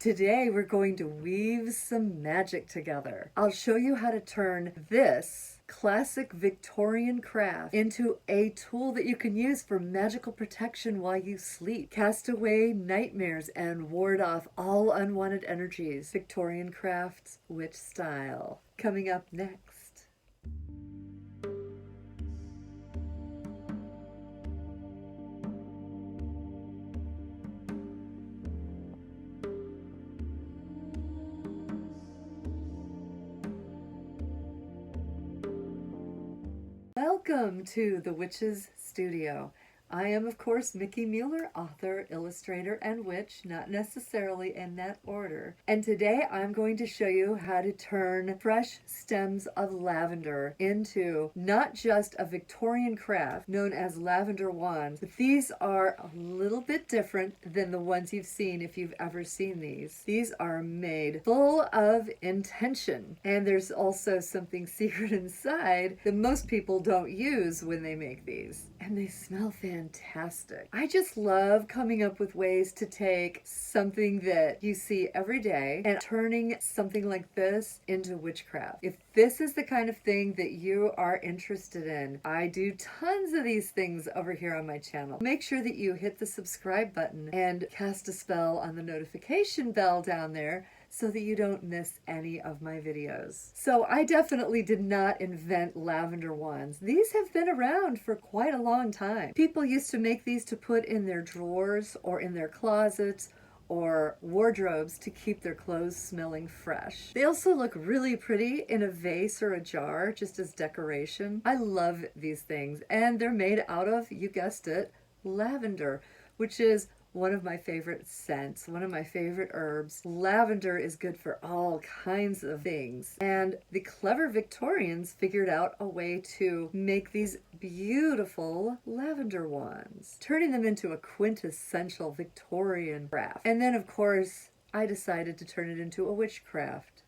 Today we're going to weave some magic together. I'll show you how to turn this classic Victorian craft into a tool that you can use for magical protection while you sleep. Cast away nightmares and ward off all unwanted energies. Victorian crafts, witch style. Coming up next. Welcome to the Witch's Studio. I am, of course, Mickie Mueller, author, illustrator, and witch, not necessarily in that order. And today I'm going to show you how to turn fresh stems of lavender into not just a Victorian craft known as lavender wands, but these are a little bit different than the ones you've seen if you've ever seen these. These are made full of intention, and there's also something secret inside that most people don't use when they make these. And they smell fantastic. I just love coming up with ways to take something that you see every day and turning something like this into witchcraft. If this is the kind of thing that you are interested in, I do tons of these things over here on my channel. Make sure that you hit the subscribe button and cast a spell on the notification bell down there so that you don't miss any of my videos. So I definitely did not invent lavender wands. These have been around for quite a long time. People used to make these to put in their drawers or in their closets or wardrobes to keep their clothes smelling fresh. They also look really pretty in a vase or a jar, just as decoration. I love these things, and they're made out of, you guessed it, lavender, which is one of my favorite scents, one of my favorite herbs. Lavender is good for all kinds of things. And the clever Victorians figured out a way to make these beautiful lavender wands, turning them into a quintessential Victorian craft. And then, of course, I decided to turn it into a witchcraft.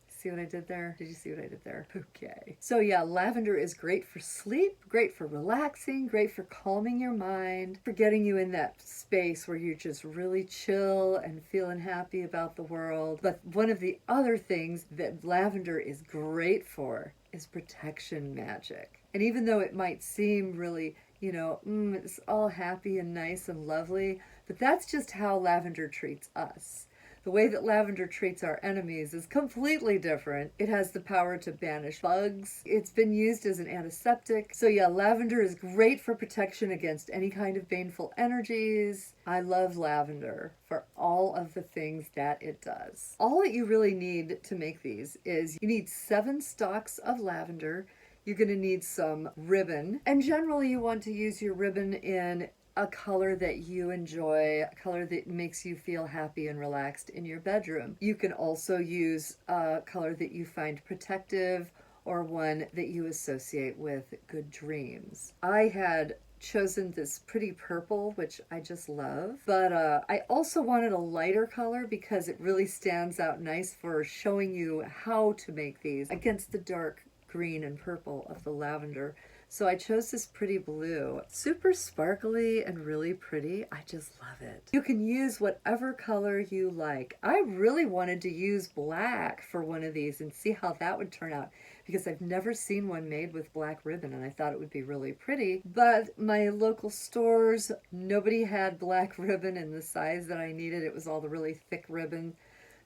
See what I did there? Did you see what I did there? Okay. So yeah, lavender is great for sleep, great for relaxing, great for calming your mind, for getting you in that space where you're just really chill and feeling happy about the world. But one of the other things that lavender is great for is protection magic. And even though it might seem really, it's all happy and nice and lovely, but that's just how lavender treats us. The way that lavender treats our enemies is completely different. It has the power to banish bugs. It's been used as an antiseptic. So yeah, lavender is great for protection against any kind of baneful energies. I love lavender for all of the things that it does. All that you really need to make these is you need 7 stalks of lavender. You're going to need some ribbon. And generally you want to use your ribbon in a color that you enjoy, a color that makes you feel happy and relaxed in your bedroom. You can also use a color that you find protective or one that you associate with good dreams. I had chosen this pretty purple, which I just love, but I also wanted a lighter color because it really stands out nice for showing you how to make these against the dark green and purple of the lavender. So I chose this pretty blue. Super sparkly and really pretty. I just love it. You can use whatever color you like. I really wanted to use black for one of these and see how that would turn out because I've never seen one made with black ribbon and I thought it would be really pretty. But my local stores, nobody had black ribbon in the size that I needed. It was all the really thick ribbon.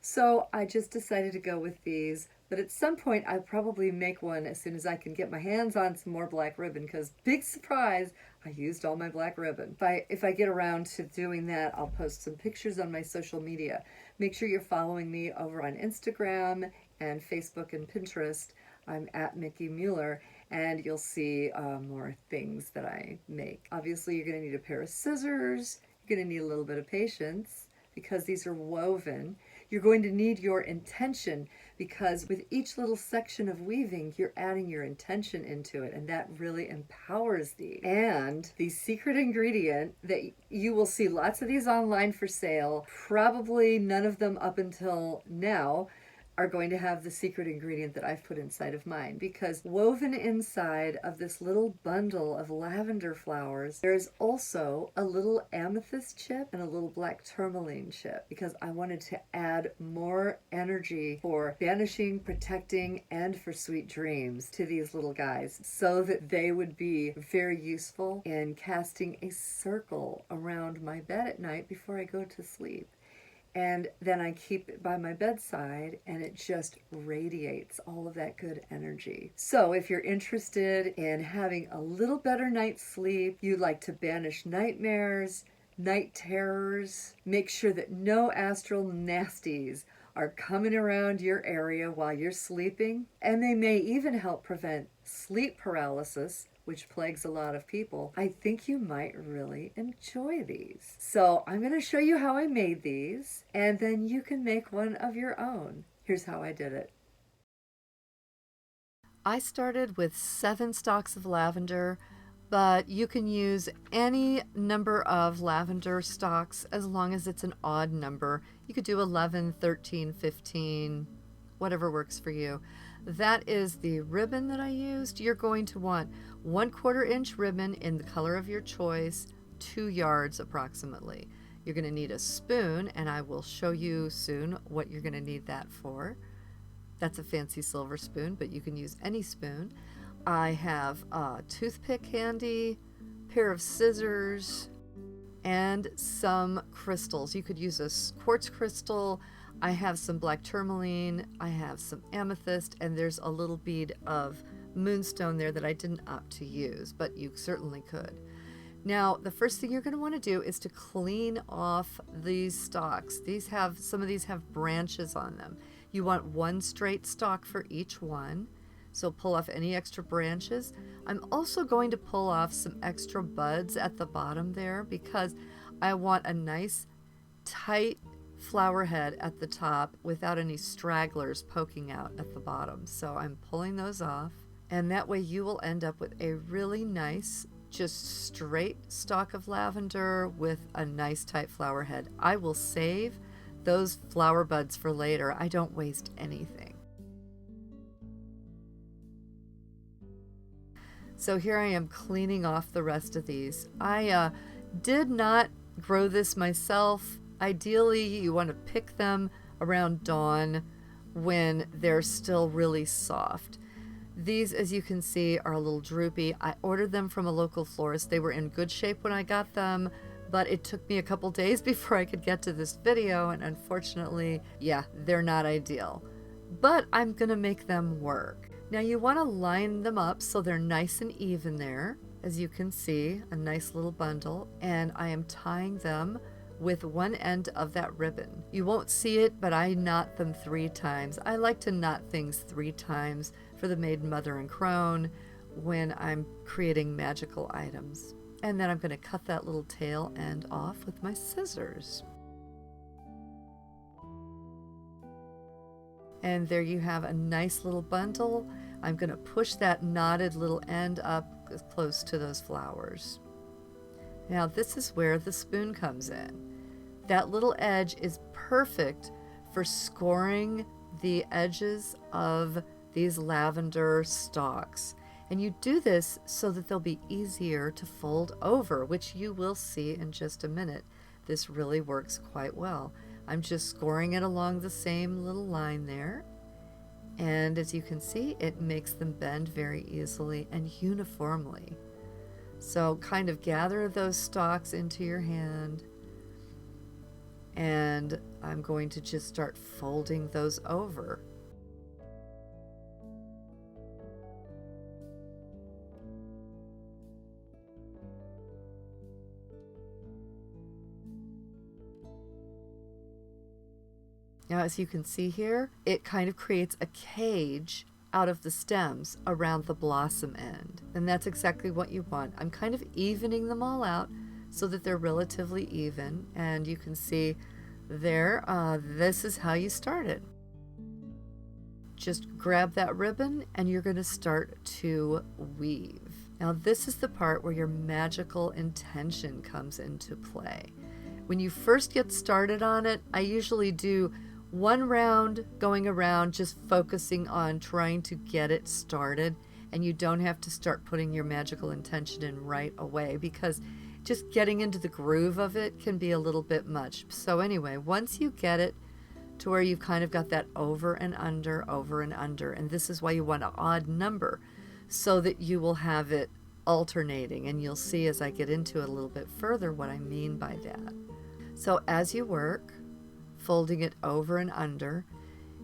So I just decided to go with these. But at some point, I'll probably make one as soon as I can get my hands on some more black ribbon because, big surprise, I used all my black ribbon. If I get around to doing that, I'll post some pictures on my social media. Make sure you're following me over on Instagram and Facebook and Pinterest. I'm at Mickie Mueller, and you'll see more things that I make. Obviously, you're going to need a pair of scissors. You're going to need a little bit of patience because these are woven. You're going to need your intention because with each little section of weaving, you're adding your intention into it, and that really empowers thee. And the secret ingredient that you will see lots of these online for sale, probably none of them up until now, are going to have the secret ingredient that I've put inside of mine, because woven inside of this little bundle of lavender flowers, there is also a little amethyst chip and a little black tourmaline chip, because I wanted to add more energy for banishing, protecting, and for sweet dreams to these little guys, so that they would be very useful in casting a circle around my bed at night before I go to sleep. And then I keep it by my bedside, and it just radiates all of that good energy. So if you're interested in having a little better night's sleep, you like to banish nightmares, night terrors, make sure that no astral nasties are coming around your area while you're sleeping, and they may even help prevent sleep paralysis, which plagues a lot of people, I think you might really enjoy these. So I'm going to show you how I made these, and then you can make one of your own. Here's how I did it. I started with 7 stalks of lavender, but you can use any number of lavender stalks as long as it's an odd number. You could do 11, 13, 15, whatever works for you. That is the ribbon that I used. You're going to want 1/4 inch ribbon in the color of your choice, 2 yards approximately. You're going to need a spoon, and I will show you soon what you're going to need that for. That's a fancy silver spoon, but you can use any spoon. I have a toothpick handy, pair of scissors, and some crystals. You could use a quartz crystal. I have some black tourmaline, I have some amethyst, and there's a little bead of moonstone there that I didn't opt to use, but you certainly could. Now, the first thing you're going to want to do is to clean off these stalks. Some of these have branches on them. You want 1 straight stalk for each one. So pull off any extra branches. I'm also going to pull off some extra buds at the bottom there, because I want a nice tight flower head at the top without any stragglers poking out at the bottom. So I'm pulling those off, and that way you will end up with a really nice, just straight stalk of lavender with a nice tight flower head. I will save those flower buds for later. I don't waste anything. So here I am cleaning off the rest of these. I did not grow this myself. Ideally, you want to pick them around dawn when they're still really soft. These, as you can see, are a little droopy. I ordered them from a local florist. They were in good shape when I got them, but it took me a couple days before I could get to this video, and unfortunately, yeah, they're not ideal. But I'm gonna make them work. Now you want to line them up so they're nice and even there. As you can see, a nice little bundle, and I am tying them with one end of that ribbon. You won't see it, but I knot them 3 times. I like to knot things 3 times for the maiden, mother, and crone when I'm creating magical items. And then I'm going to cut that little tail end off with my scissors. And there you have a nice little bundle. I'm going to push that knotted little end up close to those flowers. Now this is where the spoon comes in. That little edge is perfect for scoring the edges of these lavender stalks. And you do this so that they'll be easier to fold over, which you will see in just a minute. This really works quite well. I'm just scoring it along the same little line there. And as you can see, it makes them bend very easily and uniformly. So kind of gather those stalks into your hand, and I'm going to just start folding those over. Now, as you can see here, it kind of creates a cage out of the stems around the blossom end. And that's exactly what you want. I'm kind of evening them all out so that they're relatively even. And you can see there, this is how you start it. Just grab that ribbon and you're going to start to weave. Now, this is the part where your magical intention comes into play. When you first get started on it, I usually do one round going around, just focusing on trying to get it started. And you don't have to start putting your magical intention in right away, because just getting into the groove of it can be a little bit much. So anyway, once you get it to where you've kind of got that over and under, and this is why you want an odd number, so that you will have it alternating. And you'll see as I get into it a little bit further what I mean by that. So as you work, folding it over and under,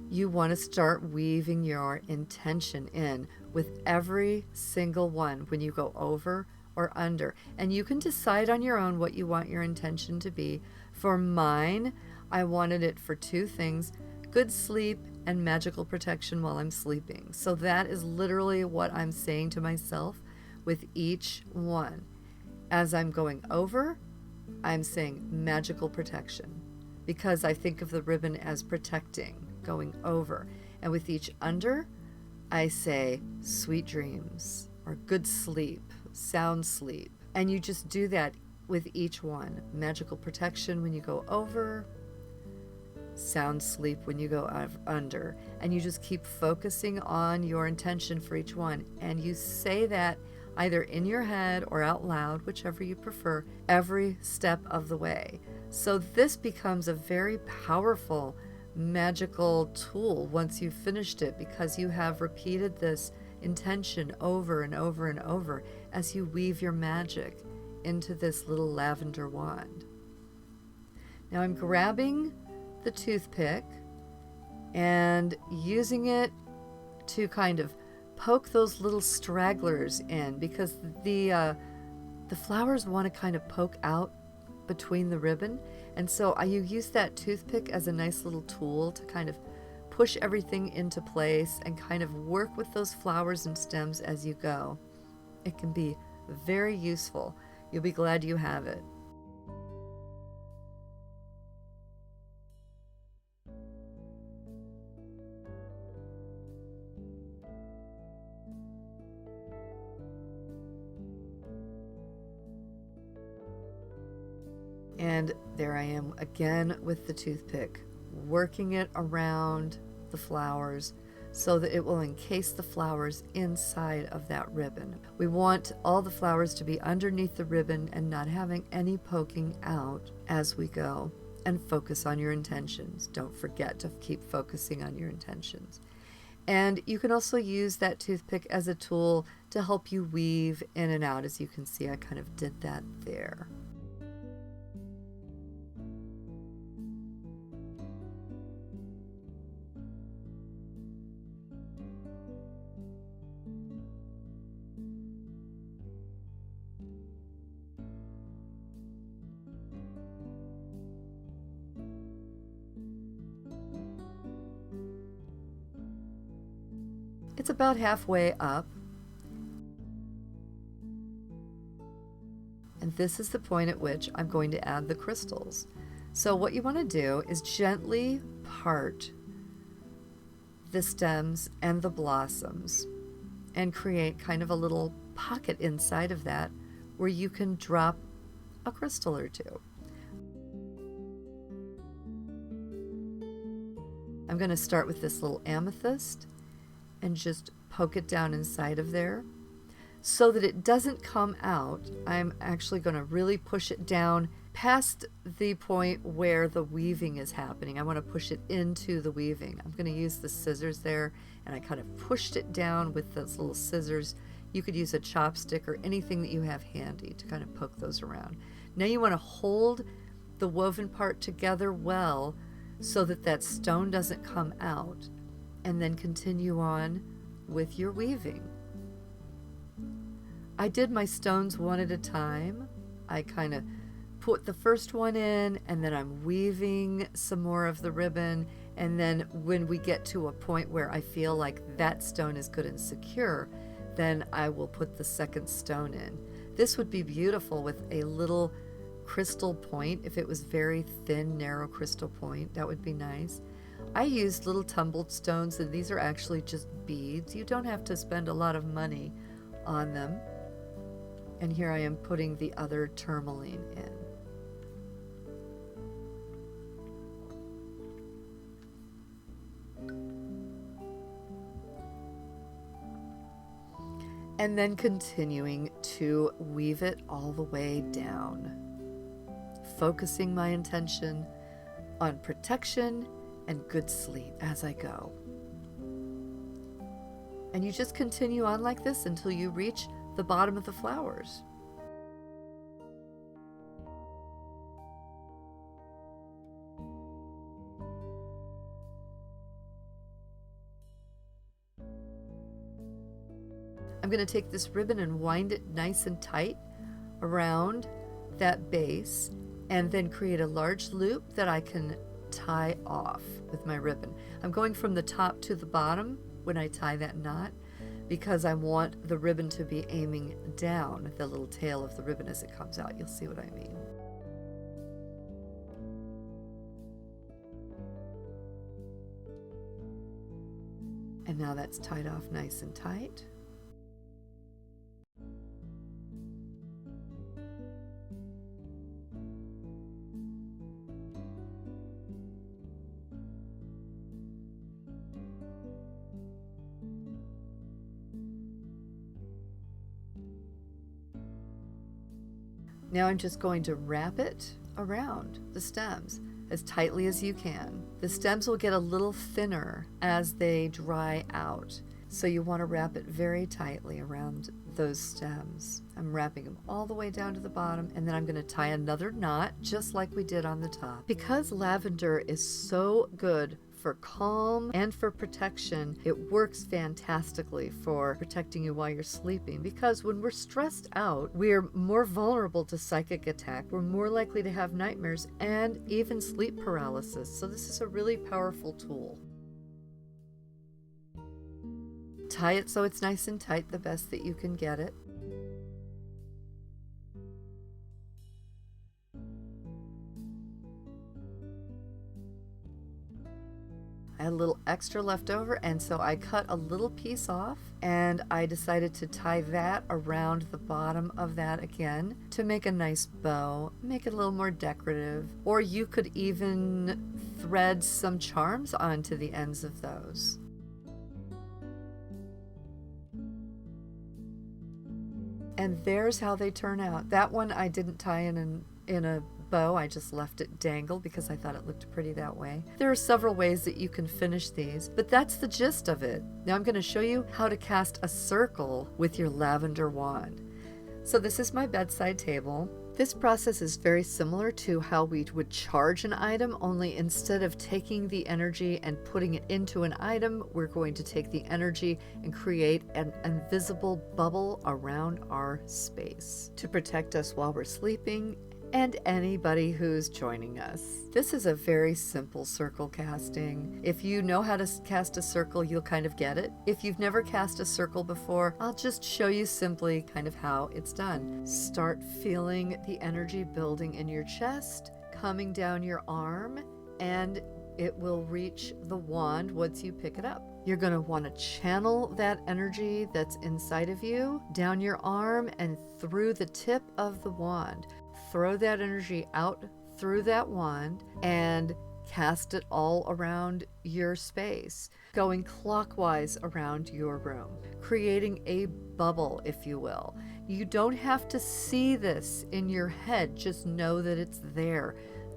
you want to start weaving your intention in with every single one when you go over or under. And you can decide on your own what you want your intention to be. For mine, I wanted it for two things: good sleep and magical protection while I'm sleeping. So that is literally what I'm saying to myself with each one. As I'm going over, I'm saying magical protection, because I think of the ribbon as protecting, going over. And with each under, I say sweet dreams or good sleep, sound sleep. And you just do that with each one. Magical protection when you go over, sound sleep when you go under. And you just keep focusing on your intention for each one. And you say that either in your head or out loud, whichever you prefer, every step of the way. So this becomes a very powerful magical tool once you've finished it, because you have repeated this intention over and over and over as you weave your magic into this little lavender wand. Now I'm grabbing the toothpick and using it to kind of poke those little stragglers in, because the flowers want to kind of poke out between the ribbon. And so you use that toothpick as a nice little tool to kind of push everything into place and kind of work with those flowers and stems as you go. It can be very useful. You'll be glad you have it. And there I am again with the toothpick, working it around the flowers so that it will encase the flowers inside of that ribbon. We want all the flowers to be underneath the ribbon and not having any poking out as we go. And focus on your intentions. Don't forget to keep focusing on your intentions. And you can also use that toothpick as a tool to help you weave in and out. As you can see, I kind of did that there. It's about halfway up. And this is the point at which I'm going to add the crystals. So what you want to do is gently part the stems and the blossoms and create kind of a little pocket inside of that where you can drop a crystal or two. I'm going to start with this little amethyst and just poke it down inside of there so that it doesn't come out. I'm actually going to really push it down past the point where the weaving is happening. I want to push it into the weaving. I'm going to use the scissors there, and I kind of pushed it down with those little scissors. You could use a chopstick or anything that you have handy to kind of poke those around. Now you want to hold the woven part together well so that that stone doesn't come out, and then continue on with your weaving. I did my stones one at a time. I kind of put the first one in, and then I'm weaving some more of the ribbon, and then when we get to a point where I feel like that stone is good and secure, then I will put the second stone in. This would be beautiful with a little crystal point. If it was very thin, narrow crystal point, that would be nice. I used little tumbled stones, and these are actually just beads. You don't have to spend a lot of money on them. And here I am putting the other tourmaline in. and then continuing to weave it all the way down, focusing my intention on protection and good sleep as I go. And you just continue on like this until you reach the bottom of the flowers. I'm going to take this ribbon and wind it nice and tight around that base, and then create a large loop that I can tie off with my ribbon. I'm going from the top to the bottom when I tie that knot, because I want the ribbon to be aiming down the little tail of the ribbon as it comes out. You'll see what I mean. And now that's tied off nice and tight. Now I'm just going to wrap it around the stems as tightly as you can. The stems will get a little thinner as they dry out, so you want to wrap it very tightly around those stems. I'm wrapping them all the way down to the bottom, and then I'm going to tie another knot just like we did on the top. Because lavender is so good for calm and for protection, it works fantastically for protecting you while you're sleeping, because when we're stressed out, we're more vulnerable to psychic attack, we're more likely to have nightmares and even sleep paralysis. So this is a really powerful tool. Tie it so it's nice and tight, the best that you can get it. I had a little extra left over, and so I cut a little piece off, and I decided to tie that around the bottom of that again to make a nice bow, make it a little more decorative. Or you could even thread some charms onto the ends of those. And there's how they turn out. That one I didn't tie in a bow, I just left it dangle because I thought it looked pretty that way. There are several ways that you can finish these, but that's the gist of it. Now I'm going to show you how to cast a circle with your lavender wand. So this is my bedside table. This process is very similar to how we would charge an item, only instead of taking the energy and putting it into an item, we're going to take the energy and create an invisible bubble around our space to protect us while we're sleeping and anybody who's joining us. This is a very simple circle casting. If you know how to cast a circle, you'll kind of get it. If you've never cast a circle before, I'll just show you simply kind of how it's done. Start feeling the energy building in your chest, coming down your arm, and it will reach the wand once you pick it up. You're going to want to channel that energy that's inside of you down your arm and through the tip of the wand. Throw that energy out through that wand and cast it all around your space, going clockwise around your room, creating a bubble, if you will. You don't have to see this in your head, just know that it's there.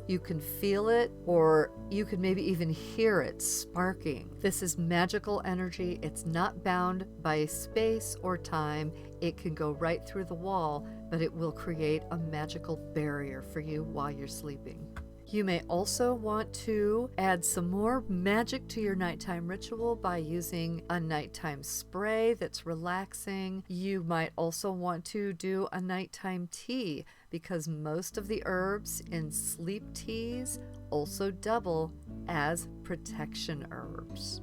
You can feel it, or you can maybe even hear it sparking. This is magical energy. It's not bound by space or time. It can go right through the wall, but it will create a magical barrier for you while you're sleeping. You may also want to add some more magic to your nighttime ritual by using a nighttime spray that's relaxing. You might also want to do a nighttime tea, because most of the herbs in sleep teas also double as protection herbs.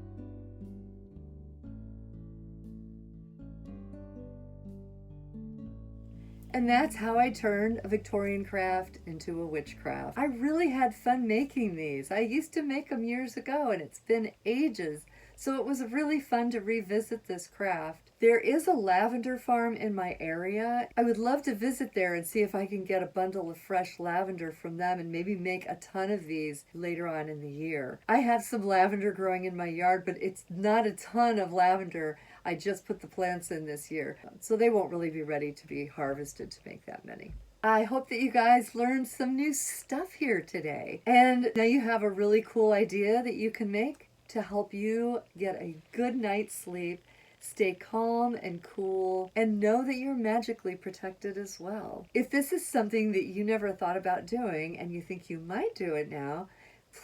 And that's how I turned a Victorian craft into a witchcraft. I really had fun making these. I used to make them years ago, and it's been ages. So it was really fun to revisit this craft. There is a lavender farm in my area. I would love to visit there and see if I can get a bundle of fresh lavender from them and maybe make a ton of these later on in the year. I have some lavender growing in my yard, but it's not a ton of lavender. I just put the plants in this year, so they won't really be ready to be harvested to make that many. I hope that you guys learned some new stuff here today. And now you have a really cool idea that you can make to help you get a good night's sleep, stay calm and cool, and know that you're magically protected as well. If this is something that you never thought about doing and you think you might do it now,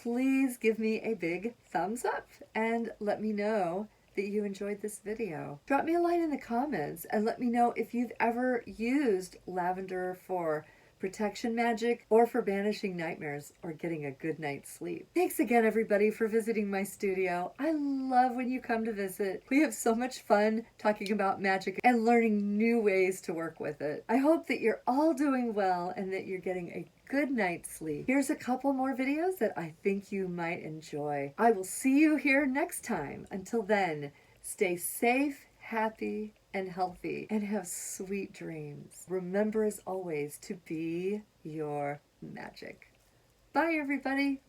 please give me a big thumbs up and let me know that you enjoyed this video. Drop me a line in the comments and let me know if you've ever used lavender for protection magic or for banishing nightmares or getting a good night's sleep. Thanks again, everybody, for visiting my studio. I love when you come to visit. We have so much fun talking about magic and learning new ways to work with it. I hope that you're all doing well and that you're getting a good night's sleep. Here's a couple more videos that I think you might enjoy. I will see you here next time. Until then, stay safe, happy, and healthy, and have sweet dreams. Remember, as always, to be your magic. Bye, everybody.